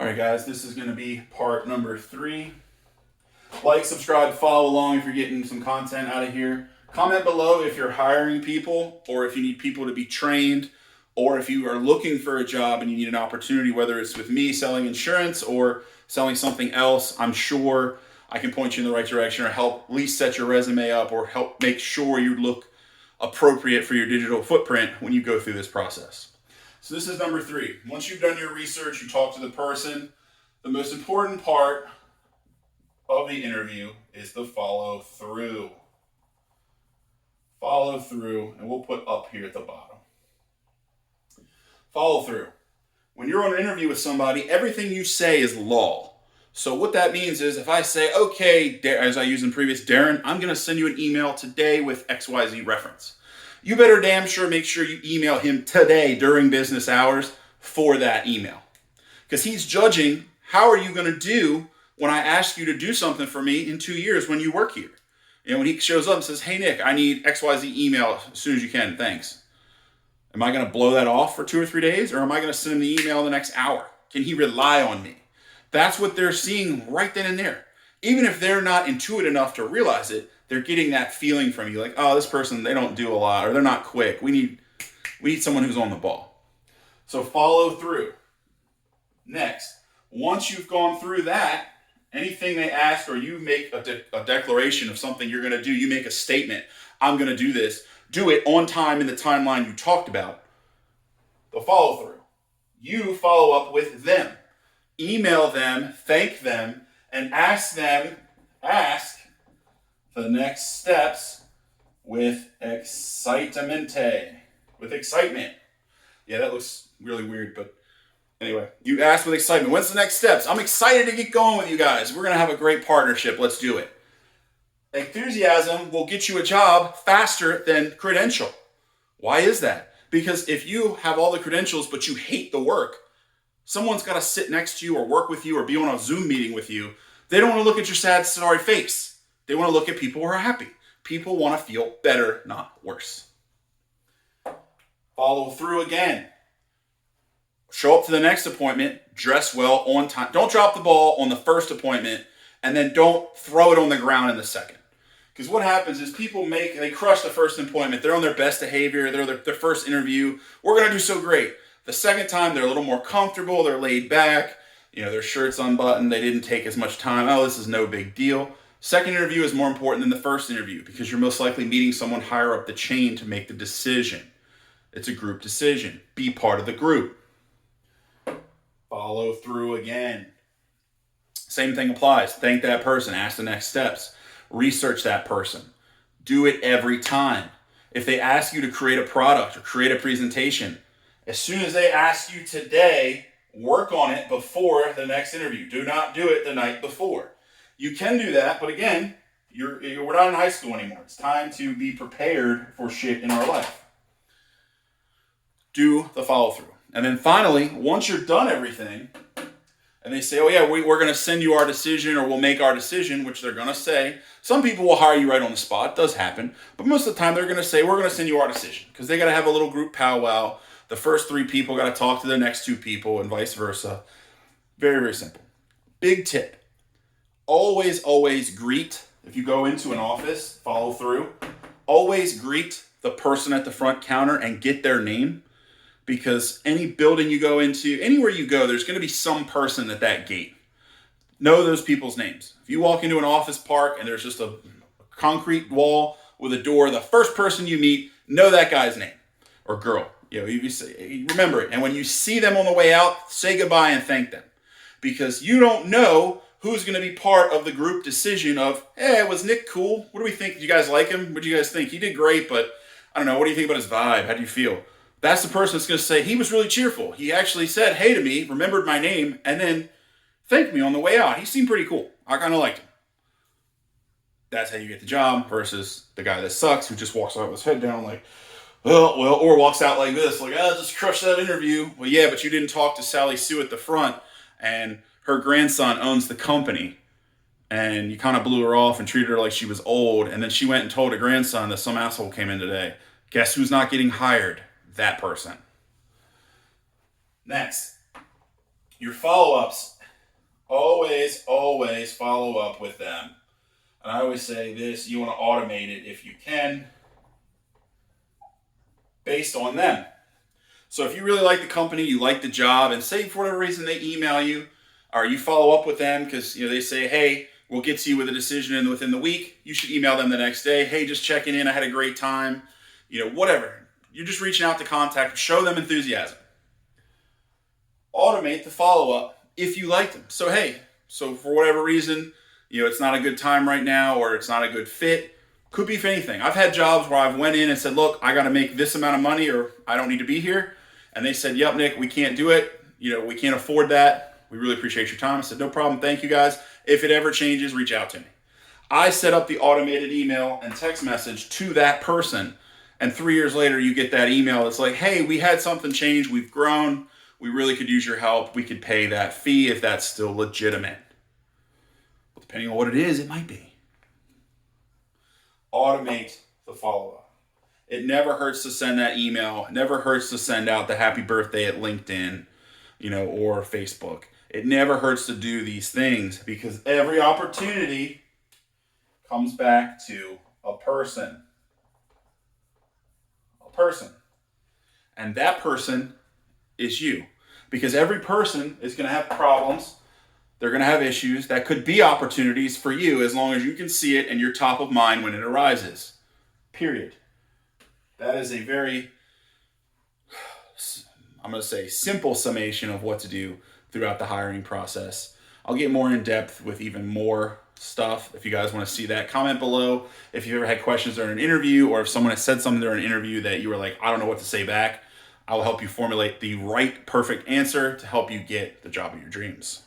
All right, guys, this is going to be part number 3. Like, subscribe, follow along if you're getting some content out of here. Comment below if you're hiring people or if you need people to be trained or if you are looking for a job and you need an opportunity, whether it's with me selling insurance or selling something else. I'm sure I can point you in the right direction or help at least set your resume up or help make sure you look appropriate for your digital footprint when you go through this process. So this is number 3. Once you've done your research, you talk to the person. The most important part of the interview is the follow through. Follow through, and we'll put up here at the bottom. Follow through. When you're on an interview with somebody, everything you say is law. So what that means is if I say, okay, as I used in previous, Darren, I'm going to send you an email today with XYZ reference. You better damn sure make sure you email him today during business hours for that email. Because he's judging how are you going to do when I ask you to do something for me in 2 years when you work here. You know, when he shows up and says, hey, Nick, I need XYZ email as soon as you can. Thanks. Am I going to blow that off for 2 or 3 days? Or am I going to send him the email in the next hour? Can he rely on me? That's what they're seeing right then and there. Even if they're not intuitive enough to realize it, they're getting that feeling from you like, oh, this person, they don't do a lot or they're not quick. We need someone who's on the ball. So follow through. Next, once you've gone through that, anything they ask or you make a declaration of something you're going to do, you make a statement, I'm going to do this, do it on time in the timeline you talked about. The follow through. You follow up with them. Email them, thank them, and ask for the next steps with excitement. Yeah, that looks really weird, but anyway, you ask with excitement. What's the next steps? I'm excited to get going with you guys. We're going to have a great partnership. Let's do it. Enthusiasm will get you a job faster than credential. Why is that? Because if you have all the credentials, but you hate the work, someone's got to sit next to you or work with you or be on a Zoom meeting with you. They don't want to look at your sad, sorry face. They want to look at people who are happy. People want to feel better, not worse. Follow through again. Show up to the next appointment, dress well, on time. Don't drop the ball on the first appointment, and then don't throw it on the ground in the second. Because what happens is they crush the first appointment. They're on their best behavior. They're their first interview. We're going to do so great. The second time, they're a little more comfortable. They're laid back. You know, their shirt's unbuttoned. They didn't take as much time. Oh, this is no big deal. Second interview is more important than the first interview because you're most likely meeting someone higher up the chain to make the decision. It's a group decision. Be part of the group. Follow through again. Same thing applies. Thank that person. Ask the next steps. Research that person. Do it every time. If they ask you to create a product or create a presentation, as soon as they ask you today, work on it before the next interview. Do not do it the night before. You can do that, but again, we're not in high school anymore. It's time to be prepared for shit in our life. Do the follow through. And then finally, once you're done everything, and they say, oh yeah, we're going to send you our decision or we'll make our decision, which they're going to say. Some people will hire you right on the spot. It does happen. But most of the time, they're going to say, we're going to send you our decision. Because they got to have a little group powwow. The first 3 people got to talk to the next 2 people and vice versa. Very, very simple. Big tip. Always, always greet. If you go into an office, follow through. Always greet the person at the front counter and get their name. Because any building you go into, anywhere you go, there's going to be some person at that gate. Know those people's names. If you walk into an office park and there's just a concrete wall with a door, the first person you meet, know that guy's name or girl. You know, you remember it. And when you see them on the way out, say goodbye and thank them. Because you don't know who's going to be part of the group decision of, hey, was Nick cool? What do we think? Did you guys like him? What do you guys think? He did great, but I don't know. What do you think about his vibe? How do you feel? That's the person that's going to say, he was really cheerful. He actually said, hey to me, remembered my name, and then thanked me on the way out. He seemed pretty cool. I kind of liked him. That's how you get the job versus the guy that sucks who just walks out with his head down like, oh, well, or walks out like this, like, oh, just crushed that interview. Well, yeah, but you didn't talk to Sally Sue at the front, and her grandson owns the company, and you kind of blew her off and treated her like she was old, and then she went and told her grandson that some asshole came in today. Guess who's not getting hired? That person. Next, Your follow-ups, always, always follow up with them. And I always say this, you want to automate it if you can, based on them. So if you really like the company, you like the job, and say for whatever reason they email you, or you follow up with them because they say, hey, we'll get to you with a decision within the week. You should email them the next day. Hey, just checking in. I had a great time. Whatever. You're just reaching out to contact. Show them enthusiasm. Automate the follow up if you like them. So hey, for whatever reason, it's not a good time right now, or it's not a good fit. Could be for anything. I've had jobs where I've went in and said, look, I got to make this amount of money, or I don't need to be here. And they said, yep, Nick, we can't do it. We can't afford that. We really appreciate your time. I said, no problem. Thank you guys. If it ever changes, reach out to me. I set up the automated email and text message to that person. And 3 years later, you get that email that's like, hey, we had something change. We've grown. We really could use your help. We could pay that fee if that's still legitimate. But depending on what it is, it might be. Automate the follow-up. It never hurts to send that email. It never hurts to send out the happy birthday at LinkedIn, or Facebook. It never hurts to do these things, because every opportunity comes back to a person. A person. And that person is you. Because every person is going to have problems. They're going to have issues that could be opportunities for you, as long as you can see it and you're top of mind when it arises. Period. That is a very, I'm going to say, simple summation of what to do throughout the hiring process. I'll get more in depth with even more stuff. If you guys want to see that, comment below. If you ever had questions during an interview, or if someone has said something during an interview that you were like, I don't know what to say back, I will help you formulate the right, perfect answer to help you get the job of your dreams.